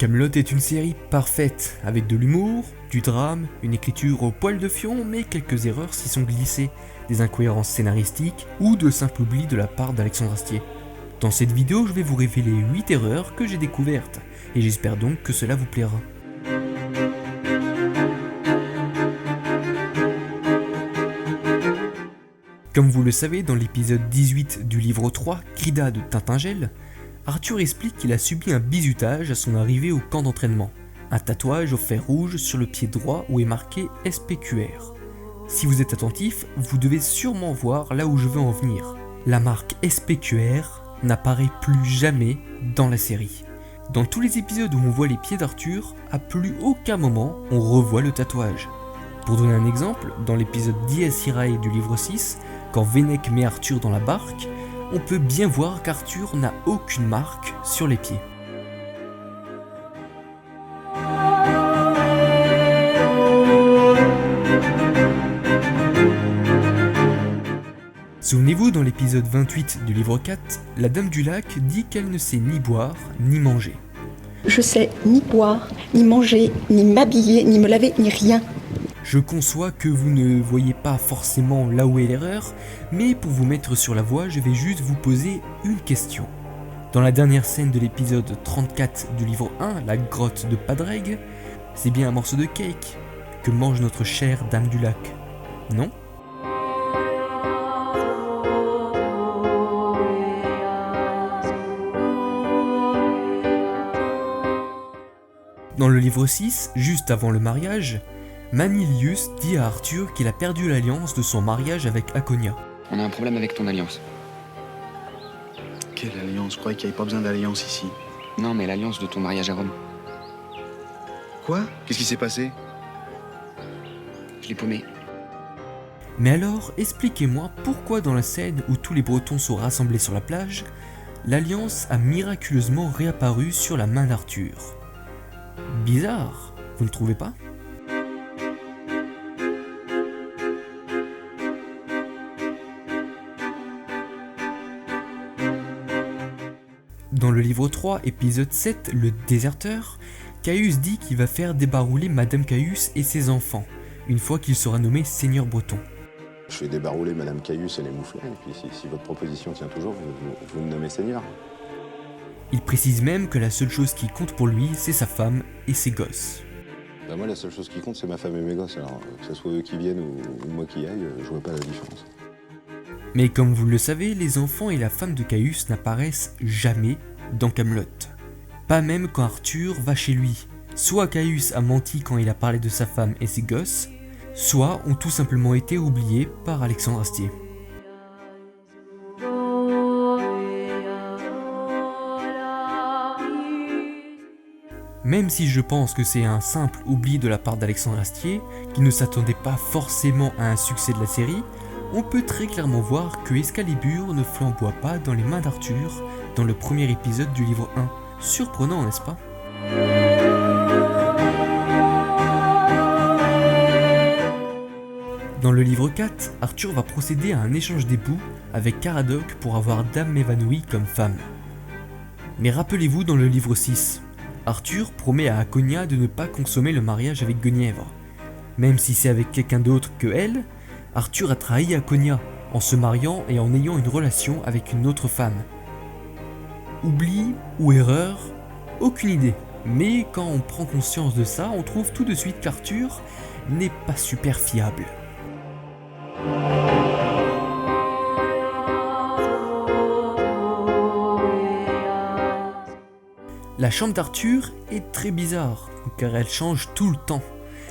Kaamelott est une série parfaite, avec de l'humour, du drame, une écriture au poil de fion, mais quelques erreurs s'y sont glissées, des incohérences scénaristiques ou de simples oublis de la part d'Alexandre Astier. Dans cette vidéo, je vais vous révéler 8 erreurs que j'ai découvertes, et j'espère donc que cela vous plaira. Comme vous le savez, dans l'épisode 18 du livre 3, Krida de Tintingel, Arthur explique qu'il a subi un bizutage à son arrivée au camp d'entraînement, un tatouage au fer rouge sur le pied droit où est marqué SPQR. Si vous êtes attentif, vous devez sûrement voir là où je veux en venir. La marque SPQR n'apparaît plus jamais dans la série. Dans tous les épisodes où on voit les pieds d'Arthur, à plus aucun moment on revoit le tatouage. Pour donner un exemple, dans l'épisode Dies Irae du livre 6, quand Vennec met Arthur dans la barque, on peut bien voir qu'Arthur n'a aucune marque sur les pieds. Souvenez-vous, dans l'épisode 28 du livre 4, la Dame du Lac dit qu'elle ne sait ni boire ni manger. Je sais ni boire, ni manger, ni m'habiller, ni me laver, ni rien. Je conçois que vous ne voyez pas forcément là où est l'erreur, mais pour vous mettre sur la voie, je vais juste vous poser une question. Dans la dernière scène de l'épisode 34 du livre 1, la grotte de Padraig, c'est bien un morceau de cake que mange notre chère Dame du Lac, non ? Dans le livre 6, juste avant le mariage, Manilius dit à Arthur qu'il a perdu l'alliance de son mariage avec Hakonia. On a un problème avec ton alliance. Quelle alliance? Je croyais qu'il n'y avait pas besoin d'alliance ici. Non, mais l'alliance de ton mariage à Rome. Quoi? Qu'est-ce qui s'est passé? Je l'ai paumé. Mais alors, expliquez-moi pourquoi dans la scène où tous les Bretons sont rassemblés sur la plage, l'alliance a miraculeusement réapparu sur la main d'Arthur. Bizarre, vous ne trouvez pas ? Dans le livre 3, épisode 7, le déserteur, Caius dit qu'il va faire débarouler Madame Caius et ses enfants, une fois qu'il sera nommé seigneur breton. Je fais débarouler Madame Caius et les mouflons, et puis si votre proposition tient toujours, vous me nommez seigneur. Il précise même que la seule chose qui compte pour lui, c'est sa femme et ses gosses. Bah moi, la seule chose qui compte, c'est ma femme et mes gosses, alors que ce soit eux qui viennent ou moi qui aille, je vois pas la différence. Mais comme vous le savez, les enfants et la femme de Caius n'apparaissent jamais dans Kaamelott. Pas même quand Arthur va chez lui. Soit Caius a menti quand il a parlé de sa femme et ses gosses, soit ont tout simplement été oubliés par Alexandre Astier. Même si je pense que c'est un simple oubli de la part d'Alexandre Astier, qui ne s'attendait pas forcément à un succès de la série, on peut très clairement voir que Excalibur ne flamboie pas dans les mains d'Arthur dans le premier épisode du livre 1. Surprenant, n'est-ce pas ? Dans le livre 4, Arthur va procéder à un échange d'époux avec Caradoc pour avoir Dame évanouie comme femme. Mais rappelez-vous, dans le livre 6, Arthur promet à Hakonia de ne pas consommer le mariage avec Guenièvre. Même si c'est avec quelqu'un d'autre que elle, Arthur a trahi Hakonia en se mariant et en ayant une relation avec une autre femme. Oubli ou erreur, aucune idée. Mais quand on prend conscience de ça, on trouve tout de suite qu'Arthur n'est pas super fiable. La chambre d'Arthur est très bizarre, car elle change tout le temps.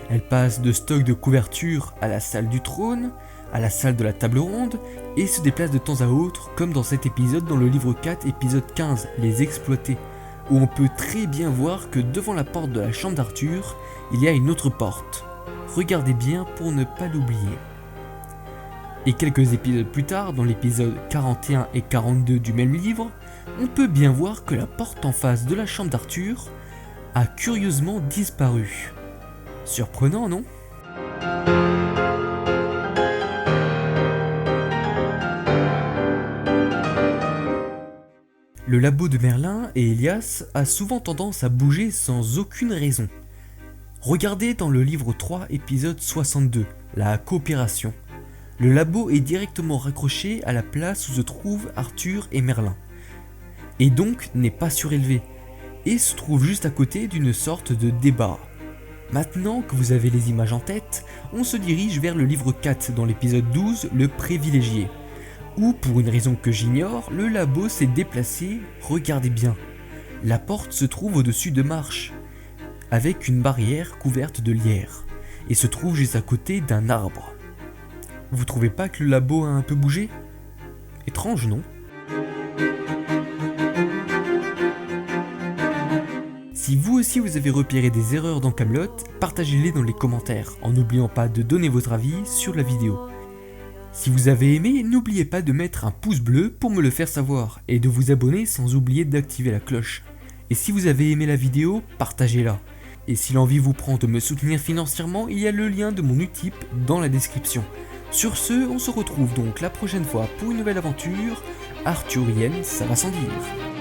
Elle passe de stock de couverture à la salle du trône, à la salle de la table ronde, et se déplace de temps à autre, comme dans cet épisode dans le livre 4, épisode 15, Les Exploités, où on peut très bien voir que devant la porte de la chambre d'Arthur, il y a une autre porte. Regardez bien pour ne pas l'oublier. Et quelques épisodes plus tard, dans l'épisode 41 et 42 du même livre, on peut bien voir que la porte en face de la chambre d'Arthur a curieusement disparu. Surprenant, non ? Le labo de Merlin et Elias a souvent tendance à bouger sans aucune raison. Regardez dans le livre 3, épisode 62, la coopération. Le labo est directement raccroché à la place où se trouvent Arthur et Merlin, et donc n'est pas surélevé, et se trouve juste à côté d'une sorte de débarras. Maintenant que vous avez les images en tête, on se dirige vers le livre 4 dans l'épisode 12, le privilégié, où pour une raison que j'ignore, le labo s'est déplacé, regardez bien. La porte se trouve au-dessus de marches, avec une barrière couverte de lierre, et se trouve juste à côté d'un arbre. Vous trouvez pas que le labo a un peu bougé? Étrange, non? Si vous aussi vous avez repéré des erreurs dans Kaamelott, partagez-les dans les commentaires, en n'oubliant pas de donner votre avis sur la vidéo. Si vous avez aimé, n'oubliez pas de mettre un pouce bleu pour me le faire savoir, et de vous abonner sans oublier d'activer la cloche. Et si vous avez aimé la vidéo, partagez-la. Et si l'envie vous prend de me soutenir financièrement, il y a le lien de mon Utip dans la description. Sur ce, on se retrouve donc la prochaine fois pour une nouvelle aventure arthurienne, ça va sans dire.